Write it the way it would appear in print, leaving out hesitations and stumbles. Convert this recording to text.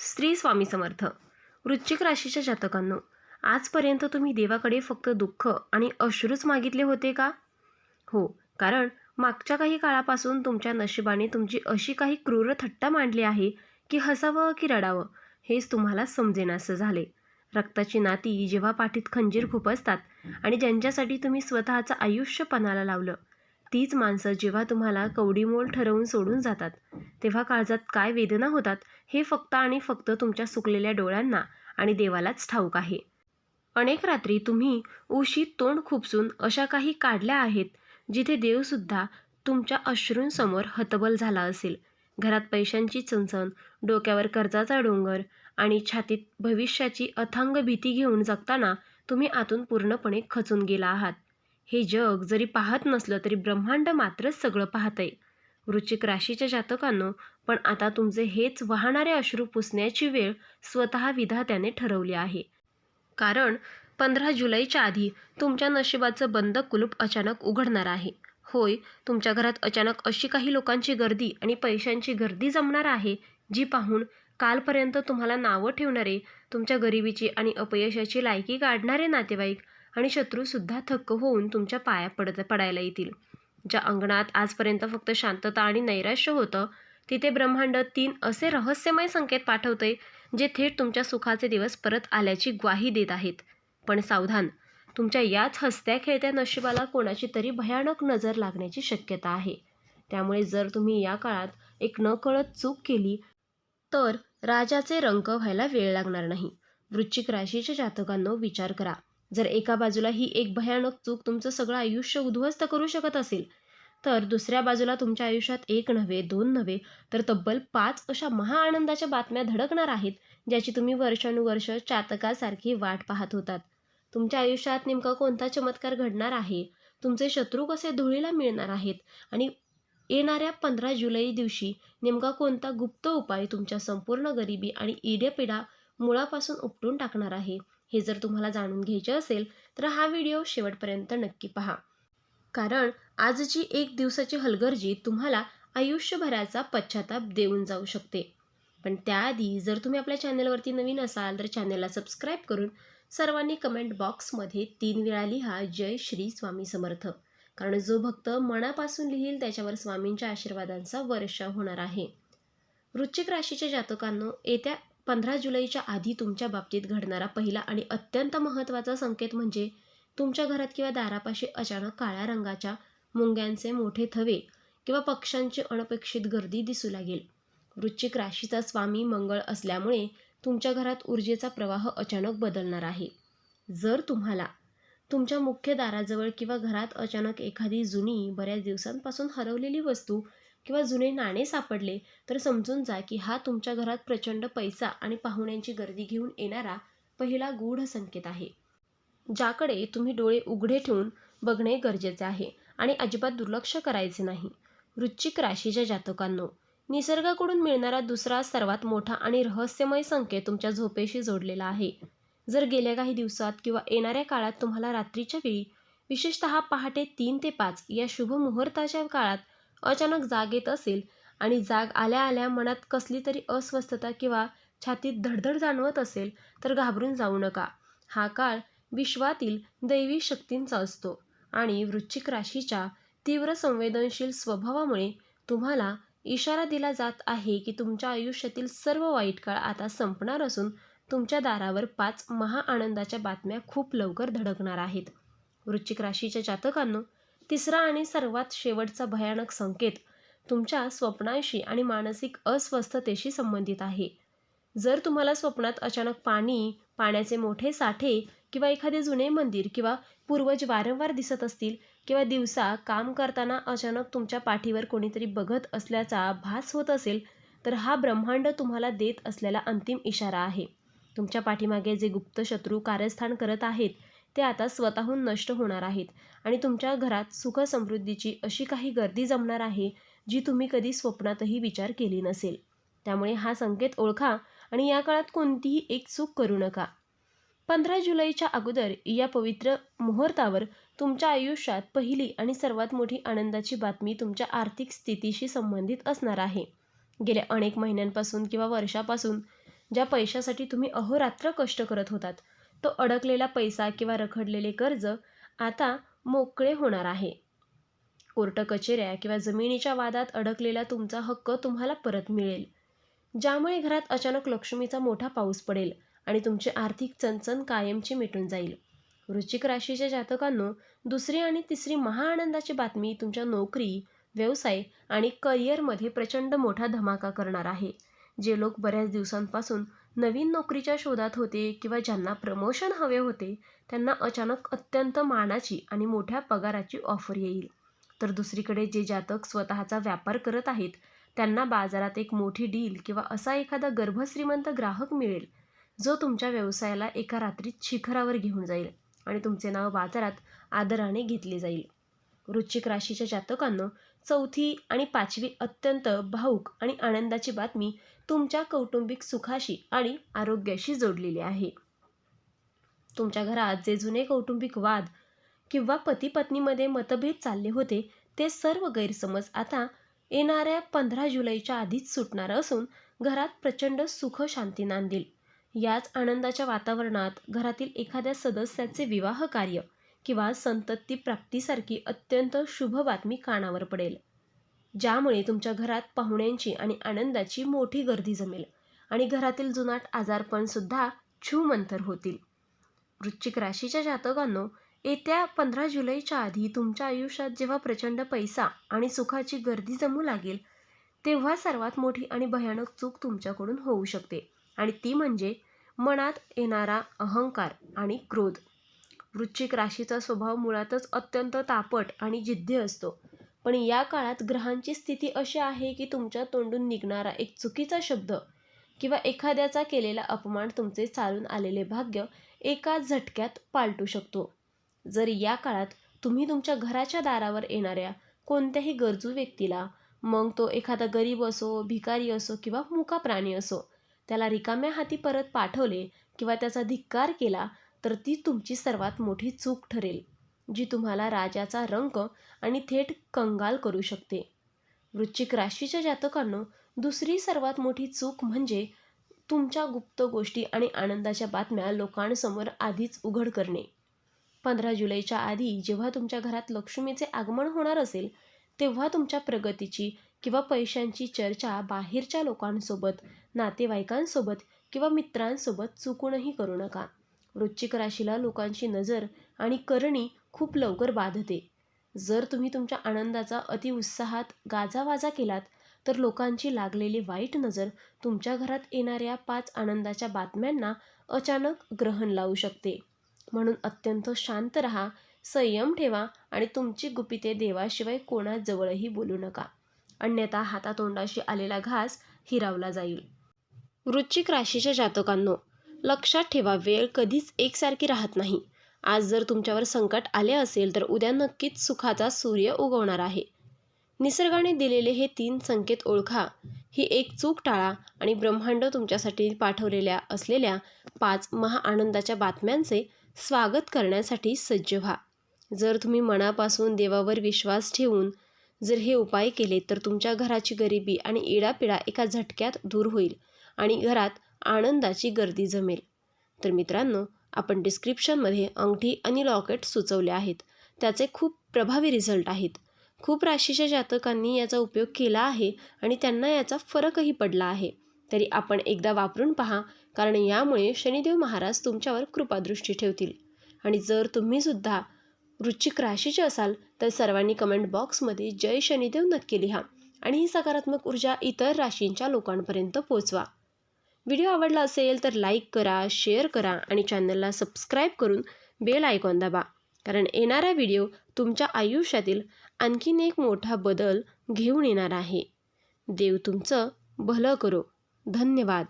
श्री स्वामी समर्थ. वृश्चिक राशीच्या जातकांनो, आजपर्यंत तुम्ही देवाकडे फक्त दुःख आणि अश्रूच मागितले होते का? हो, कारण मागच्या काही काळापासून तुमच्या नशिबाने तुमची अशी काही क्रूर थट्टा मांडली आहे की हसावं की रडावं हेच तुम्हाला समजेनासं झाले. रक्ताची नाती जेव्हा पाठीत खंजीर खुपसतात आणि ज्यांच्यासाठी तुम्ही स्वतःचं आयुष्य पणाला लावलं, तीच माणसं जेव्हा तुम्हाला कवडीमोल ठरवून सोडून जातात, तेव्हा काळजात काय वेदना होतात हे फक्त आणि फक्त तुमच्या सुकलेल्या डोळ्यांना आणि देवालाच ठाऊक आहे. अनेक रात्री तुम्ही उशीत तोंड खुपसून अशा काही काढल्या आहेत जिथे देवसुद्धा तुमच्या अश्रूंसमोर हतबल झाला असेल. घरात पैशांची चणचण, डोक्यावर कर्जाचा डोंगर आणि छातीत भविष्याची अथांग भीती घेऊन जगताना तुम्ही आतून पूर्णपणे खचून गेला आहात. हे जग जरी पाहत नसलं तरी ब्रह्मांड मात्रच सगळं पाहतंय. वृश्चिक राशीच्या जातकांनो, पण आता तुमचे हेच वाहणारे अश्रू पुसण्याची वेळ स्वतः विधात्याने ठरवली आहे. कारण 15 जुलैच्या आधी तुमच्या नशिबाचं बंद कुलूप अचानक उघडणार आहे. होय, तुमच्या घरात अचानक अशी काही लोकांची गर्दी आणि पैशांची गर्दी जमणार आहे जी पाहून कालपर्यंत तुम्हाला नावं ठेवणारे, तुमच्या गरिबीची आणि अपयशाची लायकी काढणारे नातेवाईक आणि शत्रूसुद्धा थक्क होऊन तुमच्या पाया पडायला येतील. ज्या अंगणात आजपर्यंत फक्त शांतता आणि नैराश्य होतं, तिथे ब्रह्मांड 3 असे रहस्यमय संकेत पाठवते जे थेट तुमच्या सुखाचे दिवस परत आल्याची ग्वाही देत आहेत. पण सावधान, तुमच्या याच हसत्या खेळत्या नशिबाला कोणाची तरी भयानक नजर लागण्याची शक्यता आहे. त्यामुळे जर तुम्ही या काळात एक नकळत चूक केली तर राजाचे रंक व्हायला वेळ लागणार नाही. वृश्चिक राशीच्या जातकांनो, विचार करा, जर एका बाजूला ही एक भयानक चूक तुमचं सगळं आयुष्य उद्ध्वस्त करू शकत असेल, तर दुसऱ्या बाजूला तुमच्या आयुष्यात एक नव्हे, दोन नव्हे, तर तब्बल 5 अशा महाआनंदाच्या बातम्या धडकणार आहेत ज्याची तुम्ही वर्षानुवर्ष चातकासारखी वाट पाहत होतात. तुमच्या आयुष्यात नेमका कोणता चमत्कार घडणार आहे, तुमचे शत्रू कसे धुळीला मिळणार आहेत आणि येणाऱ्या 15 जुलै दिवशी नेमका कोणता गुप्त उपाय तुमच्या संपूर्ण गरिबी आणि इडेपिडा मुळापासून उपटून टाकणार आहे, हे जर तुम्हाला जाणून घ्यायचे असेल तर हा व्हिडिओ शेवटपर्यंत नक्की पहा. कारण आजची एक दिवसाची हलगर्जी तुम्हाला आयुष्यभराचा पश्चाताप देऊन जाऊ शकते. पण त्याआधी जर तुम्ही आपल्या चॅनलवरती नवीन असाल तर चॅनलला सबस्क्राईब करून सर्वांनी कमेंट बॉक्समध्ये 3 वेळा लिहा जय श्री स्वामी समर्थ. कारण जो भक्त मनापासून लिहील त्याच्यावर स्वामींच्या आशीर्वादांचा वर्षाव होणार आहे. वृश्चिक राशीच्या जातकांनो, येत्या 15 जुलैच्या आधी तुमच्या बाबतीत घडणारा पहिला आणि अत्यंत महत्त्वाचा संकेत म्हणजे तुमच्या घरात किंवा दारापाशी अचानक काळ्या रंगाच्या मुंग्यांचे मोठे थवे किंवा पक्ष्यांची अनपेक्षित गर्दी दिसू लागेल. वृश्चिक राशीचा स्वामी मंगळ असल्यामुळे तुमच्या घरात ऊर्जेचा प्रवाह अचानक बदलणार आहे. जर तुम्हाला तुमच्या मुख्य दाराजवळ किंवा घरात अचानक एखादी जुनी, बऱ्याच दिवसांपासून हरवलेली वस्तू किंवा जुने नाणे सापडले तर समजून जा की हा तुमच्या घरात प्रचंड पैसा आणि पाहुण्यांची गर्दी घेऊन येणारा पहिला गूढ संकेत आहे, ज्याकडे तुम्ही डोळे उघडे ठेवून बघणे गरजेचे आहे आणि अजिबात दुर्लक्ष करायचे नाही. वृश्चिक राशीच्या जातकांनो, निसर्गाकडून मिळणारा दुसरा सर्वात मोठा आणि रहस्यमय संकेत तुमच्या झोपेशी जोडलेला आहे. जर गेल्या काही दिवसात किंवा येणाऱ्या काळात तुम्हाला रात्रीच्या वेळी, विशेषतः पहाटे 3 ते 5 या शुभ मुहूर्ताच्या काळात अचानक जाग येत असेल आणि जाग आल्या आल्या मनात कसली तरी अस्वस्थता किंवा छातीत धडधड जाणवत असेल तर घाबरून जाऊ नका. हा काळ विश्वातील दैवी शक्तींचा असतो आणि वृश्चिक राशीच्या तीव्र संवेदनशील स्वभावामुळे तुम्हाला इशारा दिला जात आहे की तुमच्या आयुष्यातील सर्व वाईट काळ आता संपणार असून तुमच्या दारावर 5 महाआनंदाच्या बातम्या खूप लवकर धडकणार आहेत. वृश्चिक राशीच्या जातकांनो, तिसरा आणि सर्वात शेवटचा भयानक संकेत तुमच्या स्वप्नांशी आणि मानसिक अस्वस्थतेशी संबंधित आहे. जर तुम्हाला स्वप्नात अचानक पाण्याचे मोठे साठे किंवा एखादे जुने मंदिर किंवा पूर्वज वारंवार दिसत असतील किंवा दिवसा काम करताना अचानक तुमच्या पाठीवर कोणीतरी बघत असल्याचा भास होत असेल तर हा ब्रह्मांड तुम्हाला देत असलेला अंतिम इशारा आहे. तुमच्या पाठीमागे जे गुप्त शत्रू कारस्थान करत आहेत ते आता स्वतःहून नष्ट होणार आहेत आणि तुमच्या घरात सुख समृद्धीची अशी काही गर्दी जमणार आहे जी तुम्ही कधी स्वप्नातही विचार केली नसेल. त्यामुळे हा संकेत ओळखा आणि या काळात कोणतीही एक चूक करू नका. 15 जुलैच्या अगोदर या पवित्र मुहूर्तावर तुमच्या आयुष्यात पहिली आणि सर्वात मोठी आनंदाची बातमी तुमच्या आर्थिक स्थितीशी संबंधित असणार आहे. गेल्या अनेक महिन्यांपासून किंवा वर्षापासून ज्या पैशासाठी तुम्ही अहोरात्र कष्ट करत होतात, तो अडकलेला पैसा किंवा रखडलेले कर्ज आता मोकळे होणार आहे. कोर्ट कचेऱ्या किंवा जमिनीच्या वादात अडकलेला तुमचा हक्क तुम्हाला परत मिळेल, ज्यामुळे घरात अचानक लक्ष्मीचा मोठा पाऊस पडेल आणि तुमची आर्थिक चणचण कायमची मिटून जाईल. वृश्चिक राशीच्या जातकांनो, दुसरी आणि तिसरी महाआनंदाची बातमी तुमच्या नोकरी, व्यवसाय आणि करिअरमध्ये प्रचंड मोठा धमाका करणार आहे. जे लोक बऱ्याच दिवसांपासून नवीन नोकरीच्या शोधात होते किंवा ज्यांना प्रमोशन हवे होते, त्यांना अचानक अत्यंत मानाची आणि मोठ्या पगाराची ऑफर येईल. तर दुसरीकडे जे जातक स्वतःचा व्यापार करत आहेत, त्यांना बाजारात एक मोठी डील किंवा असा एखादा गर्भश्रीमंत ग्राहक मिळेल, जो तुमच्या व्यवसायाला एका रात्रीत शिखरावर घेऊन जाईल आणि तुमचे नाव बाजारात आदराने घेतले जाईल. वृश्चिक राशीच्या जातकांनो, चौथी आणि पाचवी अत्यंत भावूक आणि आनंदाची बातमी तुमच्या कौटुंबिक सुखाशी आणि आरोग्याशी जोडलेली आहे. तुमच्या घरात जे जुने कौटुंबिक वाद किंवा पती पत्नीमध्ये मतभेद चालले होते, ते सर्व गैरसमज आता येणाऱ्या 15 जुलैच्या आधीच सुटणार असून घरात प्रचंड सुख शांती नांदेल. याच आनंदाच्या वातावरणात घरातील एखाद्या सदस्याचे विवाह कार्य किंवा संतती प्राप्तीसारखी अत्यंत शुभ बातमी कानावर पडेल, ज्यामुळे तुमच्या घरात पाहुण्यांची आणि आनंदाची मोठी गर्दी जमेल आणि घरातील जुनाट आजारपण सुद्धा छूमंतर होतील. वृश्चिक राशीच्या जातकांनो, येत्या 15 जुलैच्या आधी तुमच्या आयुष्यात जेव्हा प्रचंड पैसा आणि सुखाची गर्दी जमू लागेल, तेव्हा सर्वात मोठी आणि भयानक चूक तुमच्याकडून होऊ शकते, आणि ती म्हणजे मनात येणारा अहंकार आणि क्रोध. वृश्चिक राशीचा स्वभाव मुळातच अत्यंत तापट आणि जिद्दी असतो, पण या काळात ग्रहांची स्थिती अशी आहे की तुमच्या तोंडून निघणारा एक चुकीचा शब्द किंवा एखाद्याचा केलेला अपमान तुमचे चालून आलेले भाग्य एका झटक्यात पालटू शकतो. जर या काळात तुम्ही तुमच्या घराच्या दारावर येणाऱ्या कोणत्याही गरजू व्यक्तीला, मग तो एखादा गरीब असो, भिकारी असो किंवा मुका प्राणी असो, त्याला रिकाम्या हाती परत पाठवले किंवा त्याचा धिक्कार केला, तर ती तुमची सर्वात मोठी चूक ठरेल, जी तुम्हाला राजाचा रंक आणि थेट कंगाल करू शकते. वृश्चिक राशीच्या जातकांनो, दुसरी सर्वात मोठी चूक म्हणजे तुमच्या गुप्त गोष्टी आणि आनंदाच्या बातम्या लोकांसमोर आधीच उघड करणे. 15 जुलैच्या आधी जेव्हा तुमच्या घरात लक्ष्मीचे आगमन होणार असेल, तेव्हा तुमच्या प्रगतीची किंवा पैशांची चर्चा बाहेरच्या लोकांसोबत, नातेवाईकांसोबत किंवा मित्रांसोबत चुकूनही करू नका. वृश्चिक राशीला लोकांची नजर आणि करणी खूप लवकर बाधते. जर तुम्ही तुमच्या आनंदाचा अतिउत्साहात गाजावाजा केलात, तर लोकांची लागलेली वाईट नजर तुमच्या घरात येणाऱ्या 5 आनंदाच्या बातम्यांना अचानक ग्रहण लावू शकते. म्हणून अत्यंत शांत राहा, संयम ठेवा आणि तुमची गुपिते देवाशिवाय कोणाजवळही बोलू नका, अन्यथा हातातोंडाशी आलेला घास हिरावला जाईल. वृश्चिक राशीच्या जातकांनो, लक्षात ठेवा, वेळ कधीच एकसारखी राहत नाही. आज जर तुमच्यावर संकट आले असेल, तर उद्या नक्कीच सुखाचा सूर्य उगवणार आहे. निसर्गाने दिलेले हे 3 संकेत ओळखा, ही एक चूक टाळा आणि ब्रह्मांड तुमच्यासाठी पाठवलेल्या असलेल्या 5 महाआनंदाच्या बातम्यांचे स्वागत करण्यासाठी सज्ज व्हा. जर तुम्ही मनापासून देवावर विश्वास ठेवून जर हे उपाय केले, तर तुमच्या घराची गरिबी आणि इडापिडा एका झटक्यात दूर होईल आणि घरात आनंदाची गर्दी जमेल. तर मित्रांनो, आपण डिस्क्रिप्शनमध्ये अंगठी आणि लॉकेट सुचवले आहेत. त्याचे खूप प्रभावी रिझल्ट आहेत. खूप राशीच्या जातकांनी याचा उपयोग केला आहे आणि त्यांना याचा फरकही पडला आहे. तरी आपण एकदा वापरून पहा, कारण यामुळे शनिदेव महाराज तुमच्यावर कृपादृष्टी ठेवतील. आणि जर तुम्हीसुद्धा वृश्चिक राशीचे असाल, तर सर्वांनी कमेंट बॉक्समध्ये जय शनिदेव नक्की लिहा आणि ही सकारात्मक ऊर्जा इतर राशींच्या लोकांपर्यंत पोचवा. व्हिडिओ आवडला असेल तर लाईक करा, शेअर करा आणि चॅनलला सबस्क्राईब करून बेल आयकॉन दाबा, कारण येणारा व्हिडिओ तुमच्या आयुष्यातील आणखीन एक मोठा बदल घेऊन येणार आहे. देव तुमचं भलं करो. धन्यवाद.